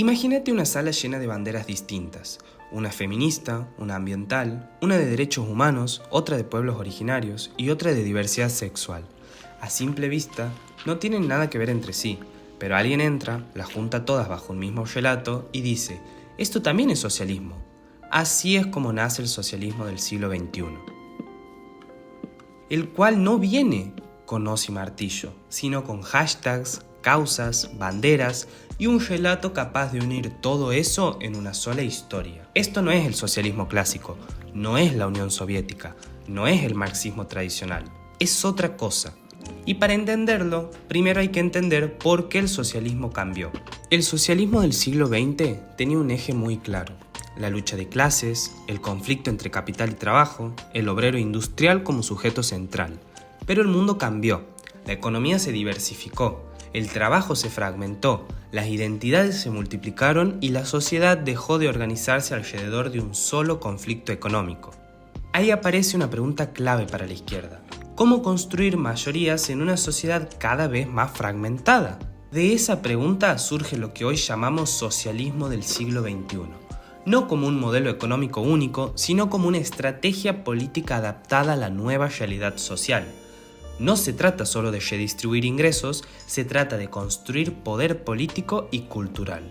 Imagínate una sala llena de banderas distintas, una feminista, una ambiental, una de derechos humanos, otra de pueblos originarios y otra de diversidad sexual. A simple vista, no tienen nada que ver entre sí, pero alguien entra, las junta todas bajo un mismo relato y dice, esto también es socialismo. Así es como nace el socialismo del siglo XXI. El cual no viene con hoz y martillo, sino con hashtags, causas, banderas y un relato capaz de unir todo eso en una sola historia. Esto no es el socialismo clásico, no es la Unión Soviética, no es el marxismo tradicional, es otra cosa. Y para entenderlo, primero hay que entender por qué el socialismo cambió. El socialismo del siglo XX tenía un eje muy claro: la lucha de clases, el conflicto entre capital y trabajo, el obrero industrial como sujeto central. Pero el mundo cambió, la economía se diversificó, el trabajo se fragmentó, las identidades se multiplicaron y la sociedad dejó de organizarse alrededor de un solo conflicto económico. Ahí aparece una pregunta clave para la izquierda: ¿cómo construir mayorías en una sociedad cada vez más fragmentada? De esa pregunta surge lo que hoy llamamos socialismo del siglo XXI. No como un modelo económico único, sino como una estrategia política adaptada a la nueva realidad social. No se trata solo de redistribuir ingresos, se trata de construir poder político y cultural.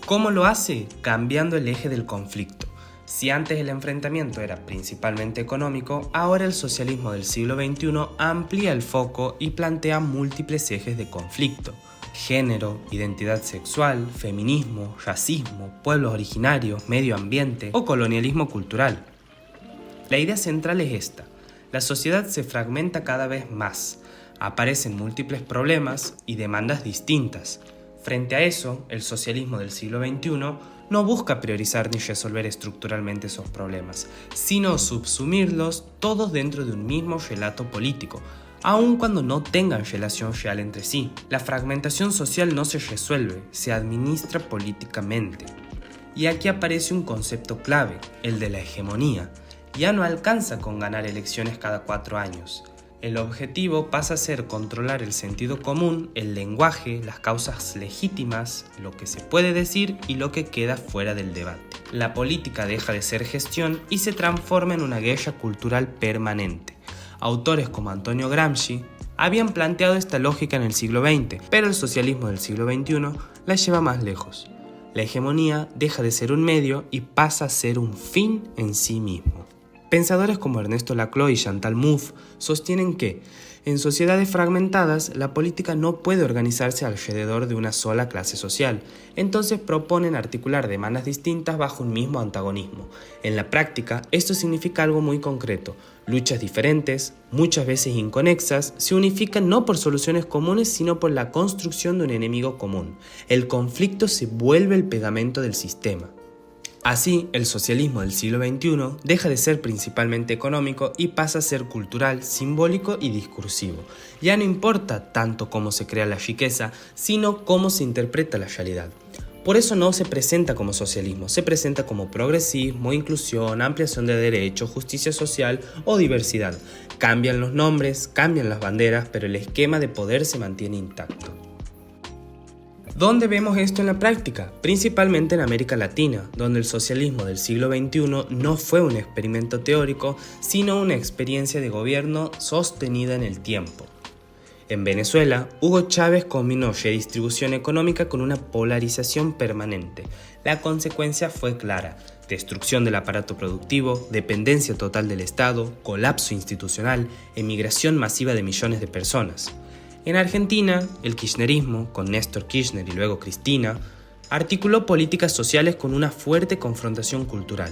¿Cómo lo hace? Cambiando el eje del conflicto. Si antes el enfrentamiento era principalmente económico, ahora el socialismo del siglo XXI amplía el foco y plantea múltiples ejes de conflicto: género, identidad sexual, feminismo, racismo, pueblos originarios, medio ambiente o colonialismo cultural. La idea central es esta: la sociedad se fragmenta cada vez más, aparecen múltiples problemas y demandas distintas. Frente a eso, el socialismo del siglo XXI no busca priorizar ni resolver estructuralmente esos problemas, sino subsumirlos todos dentro de un mismo relato político, aun cuando no tengan relación real entre sí. La fragmentación social no se resuelve, se administra políticamente. Y aquí aparece un concepto clave, el de la hegemonía. Ya no alcanza con ganar elecciones cada 4 años. El objetivo pasa a ser controlar el sentido común, el lenguaje, las causas legítimas, lo que se puede decir y lo que queda fuera del debate. La política deja de ser gestión y se transforma en una guerra cultural permanente. Autores como Antonio Gramsci habían planteado esta lógica en el siglo XX, pero el socialismo del siglo XXI la lleva más lejos. La hegemonía deja de ser un medio y pasa a ser un fin en sí mismo. Pensadores como Ernesto Laclau y Chantal Mouffe sostienen que, en sociedades fragmentadas, la política no puede organizarse alrededor de una sola clase social. Entonces proponen articular demandas distintas bajo un mismo antagonismo. En la práctica, esto significa algo muy concreto: luchas diferentes, muchas veces inconexas, se unifican no por soluciones comunes, sino por la construcción de un enemigo común. El conflicto se vuelve el pegamento del sistema. Así, el socialismo del siglo XXI deja de ser principalmente económico y pasa a ser cultural, simbólico y discursivo. Ya no importa tanto cómo se crea la riqueza, sino cómo se interpreta la realidad. Por eso no se presenta como socialismo, se presenta como progresismo, inclusión, ampliación de derechos, justicia social o diversidad. Cambian los nombres, cambian las banderas, pero el esquema de poder se mantiene intacto. ¿Dónde vemos esto en la práctica? Principalmente en América Latina, donde el socialismo del siglo XXI no fue un experimento teórico, sino una experiencia de gobierno sostenida en el tiempo. En Venezuela, Hugo Chávez combinó redistribución económica con una polarización permanente. La consecuencia fue clara: destrucción del aparato productivo, dependencia total del Estado, colapso institucional, emigración masiva de millones de personas. En Argentina, el kirchnerismo, con Néstor Kirchner y luego Cristina, articuló políticas sociales con una fuerte confrontación cultural.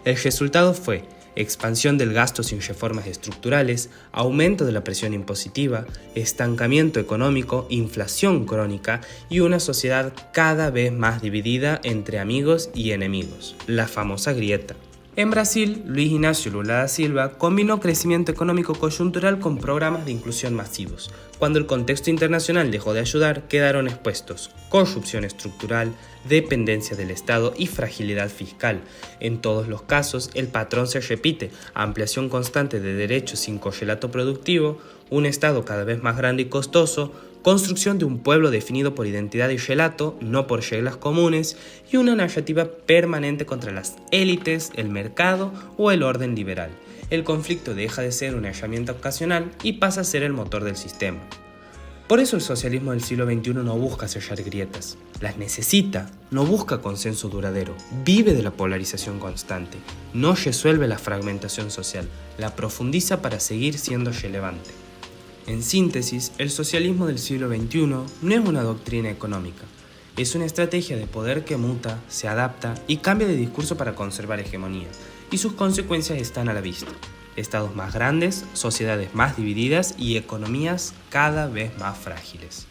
El resultado fue expansión del gasto sin reformas estructurales, aumento de la presión impositiva, estancamiento económico, inflación crónica y una sociedad cada vez más dividida entre amigos y enemigos, la famosa grieta. En Brasil, Luiz Inácio Lula da Silva combinó crecimiento económico coyuntural con programas de inclusión masivos. Cuando el contexto internacional dejó de ayudar, quedaron expuestos corrupción estructural, dependencia del Estado y fragilidad fiscal. En todos los casos, el patrón se repite: ampliación constante de derechos sin correlato productivo, un Estado cada vez más grande y costoso, construcción de un pueblo definido por identidad y relato, no por reglas comunes, y una narrativa permanente contra las élites, el mercado o el orden liberal. El conflicto deja de ser una herramienta ocasional y pasa a ser el motor del sistema. Por eso el socialismo del siglo XXI no busca sellar grietas, las necesita, no busca consenso duradero, vive de la polarización constante, no resuelve la fragmentación social, la profundiza para seguir siendo relevante. En síntesis, el socialismo del siglo XXI no es una doctrina económica, es una estrategia de poder que muta, se adapta y cambia de discurso para conservar hegemonía, y sus consecuencias están a la vista. Estados más grandes, sociedades más divididas y economías cada vez más frágiles.